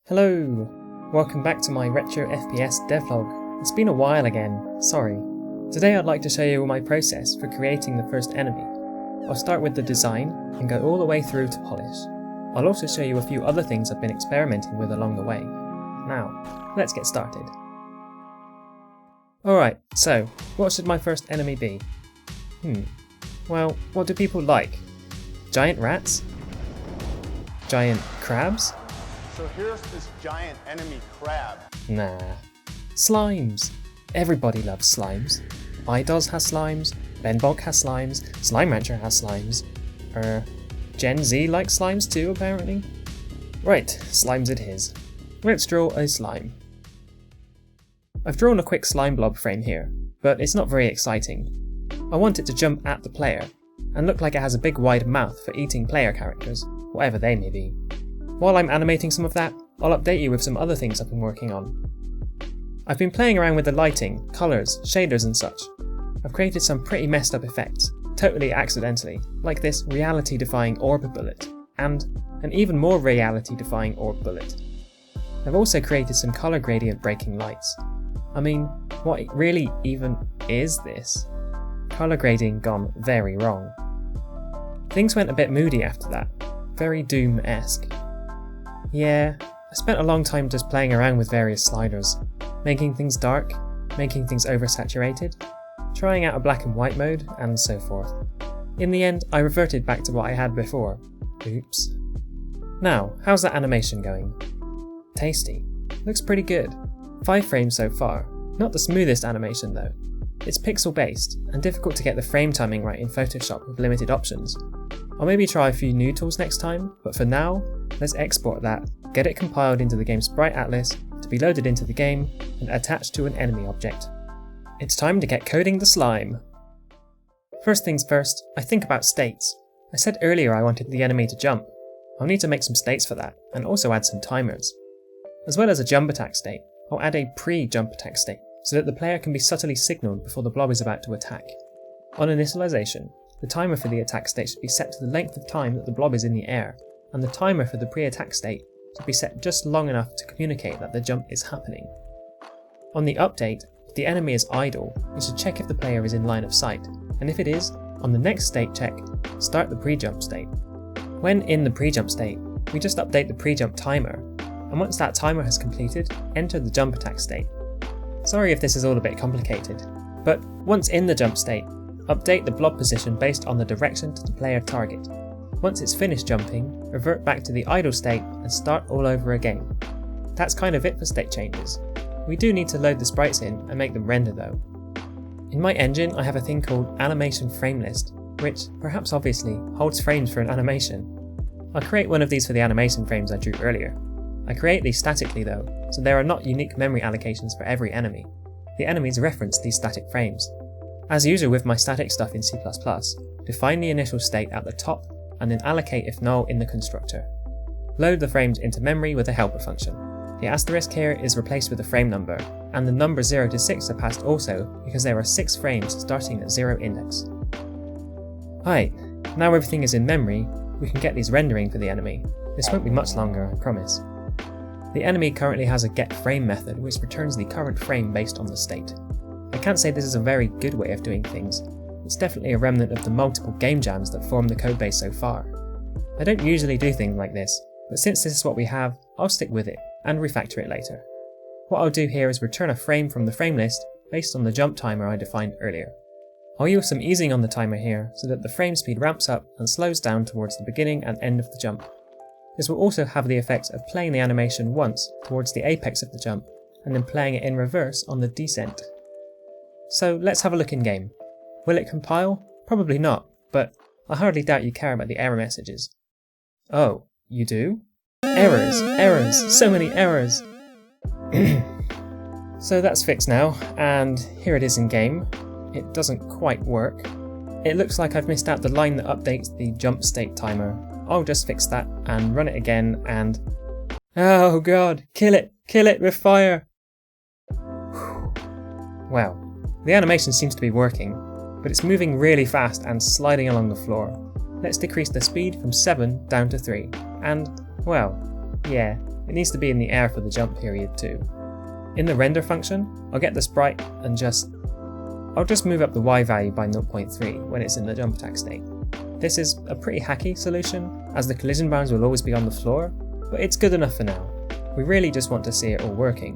Hello! Welcome back to my Retro FPS Devlog. It's been a while again, sorry. Today I'd like to show you my process for creating the first enemy. I'll start with the design and go all the way through to polish. I'll also show you a few other things I've been experimenting with along the way. Now, let's get started. Alright, so, what should my first enemy be? Well, what do people like? Giant rats? Giant crabs? So here's this giant enemy crab. Nah. Slimes! Everybody loves slimes. iDoz has slimes, BenBonk has slimes, Slime Rancher has slimes. Gen Z likes slimes too, apparently. Right, slimes it is. Let's draw a slime. I've drawn a quick slime blob frame here, but it's not very exciting. I want it to jump at the player, and look like it has a big wide mouth for eating player characters, whatever they may be. While I'm animating some of that, I'll update you with some other things I've been working on. I've been playing around with the lighting, colours, shaders and such. I've created some pretty messed up effects, totally accidentally, like this reality-defying orb bullet, and an even more reality-defying orb bullet. I've also created some colour gradient breaking lights. I mean, what really even is this? Colour grading gone very wrong. Things went a bit moody after that, very Doom-esque. Yeah, I spent a long time just playing around with various sliders, making things dark, making things oversaturated, trying out a black and white mode, and so forth. In the end, I reverted back to what I had before. Oops. Now, how's that animation going? Tasty. Looks pretty good. 5 frames so far. Not the smoothest animation though. It's pixel based, and difficult to get the frame timing right in Photoshop with limited options. I'll maybe try a few new tools next time, but for now, let's export that, get it compiled into the game Sprite Atlas to be loaded into the game and attached to an enemy object. It's time to get coding the slime. First things first, I think about states. I said earlier I wanted the enemy to jump. I'll need to make some states for that, and also add some timers. As well as a jump attack state, I'll add a pre-jump attack state, so that the player can be subtly signalled before the blob is about to attack. On initialization, the timer for the attack state should be set to the length of time that the blob is in the air, and the timer for the pre-attack state should be set just long enough to communicate that the jump is happening. On the update, if the enemy is idle, we should check if the player is in line of sight, and if it is, on the next state check, start the pre-jump state. When in the pre-jump state, we just update the pre-jump timer, and once that timer has completed, enter the jump attack state. Sorry if this is all a bit complicated, but once in the jump state, update the blob position based on the direction to the player target. Once it's finished jumping, revert back to the idle state and start all over again. That's kind of it for state changes. We do need to load the sprites in and make them render though. In my engine I have a thing called Animation Frame List, which, perhaps obviously, holds frames for an animation. I'll create one of these for the animation frames I drew earlier. I create these statically though, so there are not unique memory allocations for every enemy. The enemies reference these static frames. As usual with my static stuff in C++, define the initial state at the top and then allocate if null in the constructor. Load the frames into memory with a helper function. The asterisk here is replaced with a frame number, and the numbers 0 to 6 are passed also because there are 6 frames starting at 0 index. Alright, now everything is in memory, we can get these rendering for the enemy. This won't be much longer, I promise. The enemy currently has a getFrame method which returns the current frame based on the state. I can't say this is a very good way of doing things. It's definitely a remnant of the multiple game jams that form the codebase so far. I don't usually do things like this, but since this is what we have, I'll stick with it, and refactor it later. What I'll do here is return a frame from the frame list based on the jump timer I defined earlier. I'll use some easing on the timer here so that the frame speed ramps up and slows down towards the beginning and end of the jump. This will also have the effect of playing the animation once towards the apex of the jump, and then playing it in reverse on the descent. So let's have a look in game. Will it compile? Probably not, but I hardly doubt you care about the error messages. Oh, you do? Errors, errors, so many errors! So that's fixed now, and here it is in game. It doesn't quite work. It looks like I've missed out the line that updates the jump state timer. I'll just fix that and run it again and... Oh god, kill it with fire! Well, the animation seems to be working, but it's moving really fast and sliding along the floor. Let's decrease the speed from 7 down to 3, and, well, yeah, it needs to be in the air for the jump period too. In the render function, I'll get the sprite and I'll just move up the Y value by 0.3 when it's in the jump attack state. This is a pretty hacky solution, as the collision bounds will always be on the floor, but it's good enough for now. We really just want to see it all working.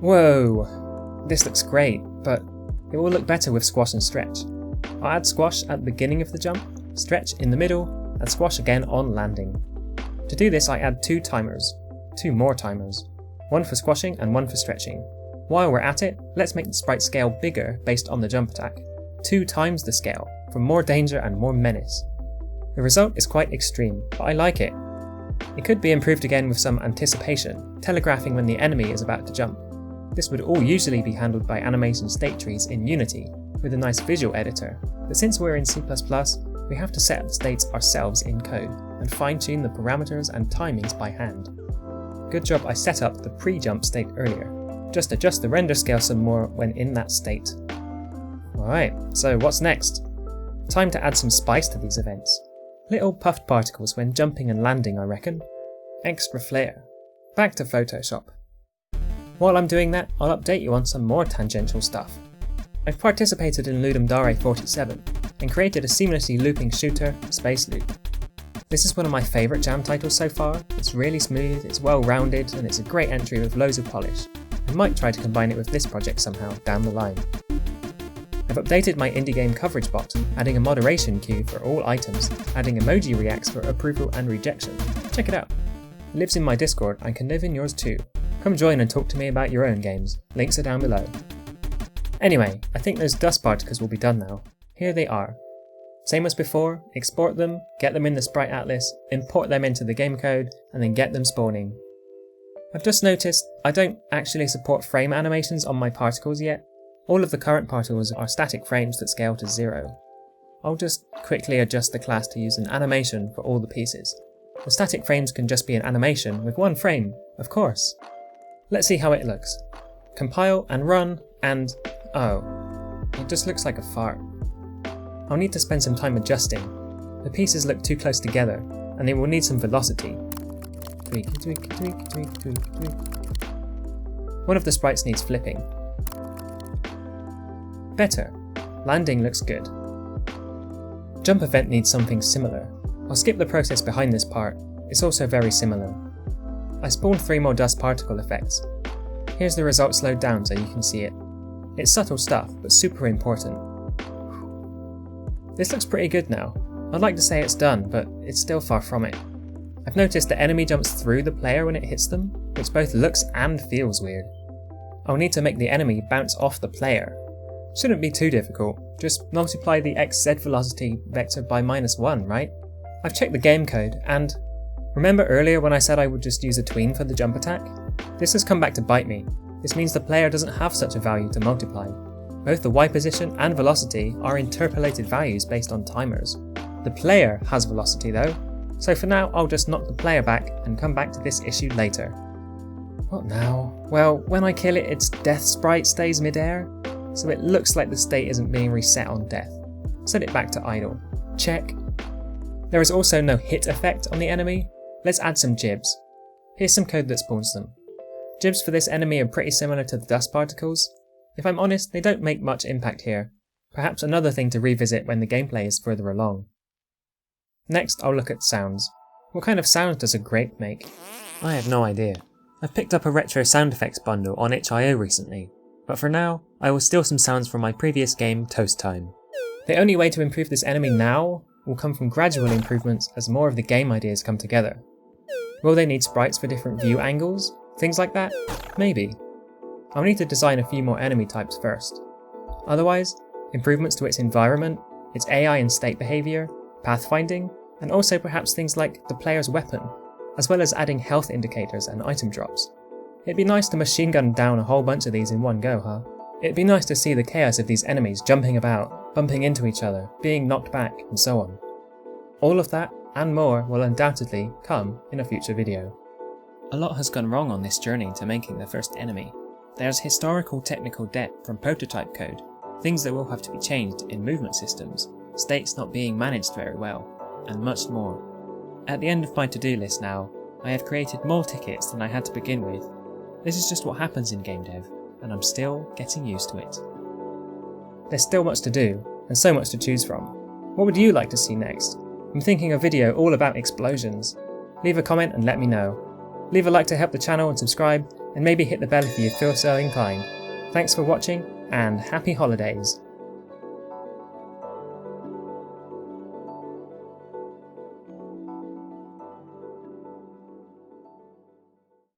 Whoa! This looks great, but it will look better with squash and stretch. I'll add squash at the beginning of the jump, stretch in the middle, and squash again on landing. To do this I add two more timers, one for squashing and one for stretching. While we're at it, let's make the sprite scale bigger based on the jump attack, 2 times the scale, for more danger and more menace. The result is quite extreme, but I like it. It could be improved again with some anticipation, telegraphing when the enemy is about to jump. This would all usually be handled by animation state trees in Unity, with a nice visual editor, but since we're in C++, we have to set up the states ourselves in code, and fine-tune the parameters and timings by hand. Good job I set up the pre-jump state earlier. Just adjust the render scale some more when in that state. Alright, so what's next? Time to add some spice to these events. Little puffed particles when jumping and landing, I reckon. Extra flair. Back to Photoshop. While I'm doing that, I'll update you on some more tangential stuff. I've participated in Ludum Dare 47 and created a seamlessly looping shooter, Space Loop. This is one of my favourite jam titles so far. It's really smooth, it's well rounded, and it's a great entry with loads of polish. I might try to combine it with this project somehow down the line. I've updated my indie game coverage bot, adding a moderation queue for all items, adding emoji reacts for approval and rejection. Check it out. It lives in my Discord and can live in yours too. Come join and talk to me about your own games. Links are down below. Anyway, I think those dust particles will be done now. Here they are. Same as before, export them, get them in the Sprite Atlas, import them into the game code, and then get them spawning. I've just noticed I don't actually support frame animations on my particles yet. All of the current particles are static frames that scale to 0. I'll just quickly adjust the class to use an animation for all the pieces. The static frames can just be an animation with one frame, of course. Let's see how it looks. Compile and run, and oh, it just looks like a fart. I'll need to spend some time adjusting. The pieces look too close together, and they will need some velocity. Tweak, tweak, tweak, tweak, tweak, tweak. One of the sprites needs flipping. Better. Landing looks good. Jump event needs something similar. I'll skip the process behind this part. It's also very similar. I spawned 3 more dust particle effects. Here's the result slowed down so you can see it. It's subtle stuff, but super important. This looks pretty good now. I'd like to say it's done, but it's still far from it. I've noticed the enemy jumps through the player when it hits them, which both looks and feels weird. I'll need to make the enemy bounce off the player. Shouldn't be too difficult, just multiply the XZ velocity vector by -1, right? I've checked the game code, and remember earlier when I said I would just use a tween for the jump attack? This has come back to bite me. This means the player doesn't have such a value to multiply. Both the Y position and velocity are interpolated values based on timers. The player has velocity though, so for now I'll just knock the player back and come back to this issue later. What now? Well, when I kill it, its death sprite stays midair, so it looks like the state isn't being reset on death. Set it back to idle. Check. There is also no hit effect on the enemy. Let's add some jibs. Here's some code that spawns them. Jibs for this enemy are pretty similar to the dust particles. If I'm honest, they don't make much impact here. Perhaps another thing to revisit when the gameplay is further along. Next, I'll look at sounds. What kind of sounds does a grape make? I have no idea. I've picked up a retro sound effects bundle on itch.io recently, but for now, I will steal some sounds from my previous game, Toast Time. The only way to improve this enemy now will come from gradual improvements as more of the game ideas come together. Will they need sprites for different view angles? Things like that? Maybe. I'll need to design a few more enemy types first. Otherwise, improvements to its environment, its AI and state behaviour, pathfinding, and also perhaps things like the player's weapon, as well as adding health indicators and item drops. It'd be nice to machine gun down a whole bunch of these in one go, huh? It'd be nice to see the chaos of these enemies jumping about, bumping into each other, being knocked back, and so on. All of that, and more, will undoubtedly come in a future video. A lot has gone wrong on this journey to making the first enemy. There's historical technical debt from prototype code, things that will have to be changed in movement systems, states not being managed very well, and much more. At the end of my to-do list now, I have created more tickets than I had to begin with. This is just what happens in game dev, and I'm still getting used to it. There's still much to do, and so much to choose from. What would you like to see next? I'm thinking a video all about explosions. Leave a comment and let me know. Leave a like to help the channel and subscribe, and maybe hit the bell if you feel so inclined. Thanks for watching, and happy holidays!